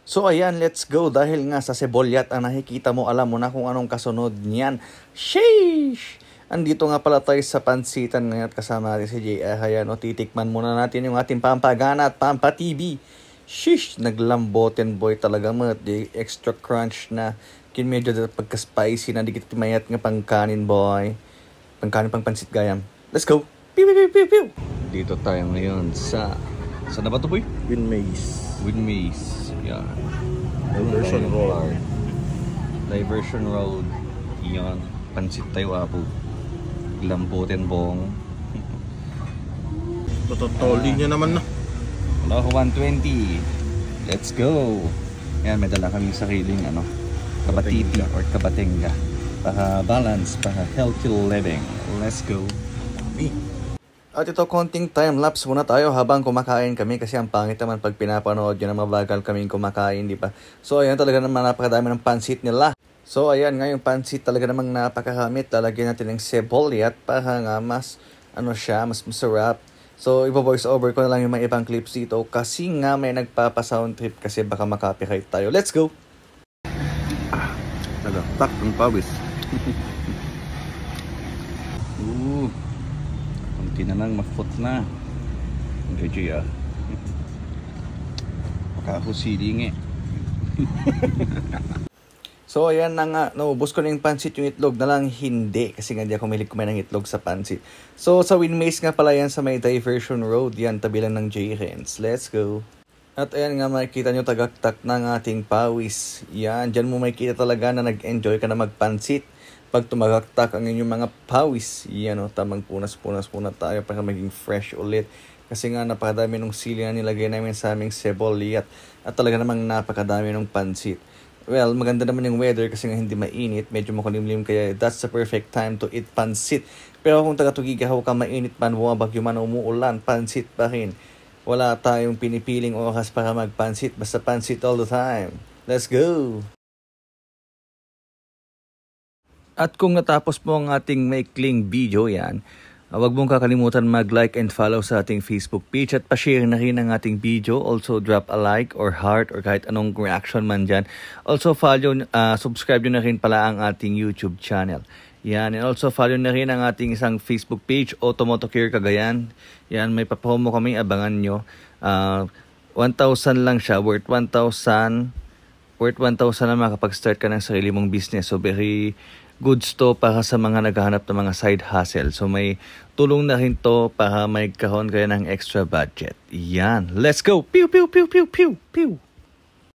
So ayan, let's go. Dahil nga sa sebolyat ang nakikita mo, alam mo na kung anong kasunod niyan. Sheesh! Andito nga pala tayo sa pansitan ngayon at kasama natin si JR. Ayan, titikman muna natin yung ating pampagana at pampa-TV. Sheesh! Naglamboten boy talaga mo. Di extra crunch na. Medyo pagka-spicy na. Di kita timayat nga pangkanin boy. Pangkanin pang pansit gayam. Let's go! Pew, pew, pew, pew. Dito tayo ngayon sa... Saan na ba ito boy? Winmaze. Yan. Diversion Road. Diversion Road. Yan. Pansit tayo apo. Lambutin bong. Totoli niya naman na. Wala ko 120. Let's go. Yan, may dala kaming sariling kabatiti or kabatenga. Para balance, para healthy living. Let's go. At ito, konting time-lapse muna tayo habang kumakain kami kasi ang pangit naman pag pinapanood yun na mabagal kaming kumakain, di ba? So, ayan talaga naman napakadami ng pansit nila. So, ayan nga yung pansit talaga namang napakakamit. Lalagyan natin ng sebolyat para nga mas, mas masarap. So, ipo-voice over ko na lang yung mga ibang clips dito kasi nga may nagpapa-sound trip kasi baka makapiright tayo. Let's go! Nagatak ng pawis. Kunti na lang, ma-foot na. GG Makahusiling So ayan na nga, naubos ko na yung pansit, yung itlog na lang hindi. Kasi nga di ako mahilig kumain ng itlog sa pansit. So sa Winmaze nga pala yan sa may Diversion Road. Yan, tabi lang ng J-Rens. Let's go! At ayan nga, makikita nyo tagaktak ng ating pawis. Yan, dyan mo makikita talaga na nag-enjoy ka na magpansit. Pag tumagaktak ang inyong mga pawis, yan tamang punas-punas muna tayo para maging fresh ulit. Kasi nga napakadami ng sili na nilagay namin sa aming sebolyat at talaga namang napakadami ng pansit. Well, maganda naman yung weather kasi nga hindi mainit, medyo makulimlim kaya that's the perfect time to eat pansit. Pero kung taga-Tugigaw ka mainit man, bumabagyo man umuulan, pansit pa rin. Wala tayong pinipiling oras para magpansit, basta pansit all the time. Let's go! At kung natapos mo ang ating maikling video yan, huwag mong kakalimutan mag-like and follow sa ating Facebook page at pa-share na rin ang ating video. Also drop a like or heart or kahit anong reaction man dyan. Also subscribe nyo na rin pala ang ating YouTube channel. Yan, and also follow na rin ang ating isang Facebook page, Automotocare Cagayan. Yan, may papromo kami, abangan nyo. 1,000 lang siya, worth 1,000 na makapag-start ka ng sarili mong business. So very goods to para sa mga naghahanap ng mga side hustle. So may tulong na rin to para may karoon kayo ng extra budget. Yan. Let's go! Pew, pew, pew, pew, pew, pew!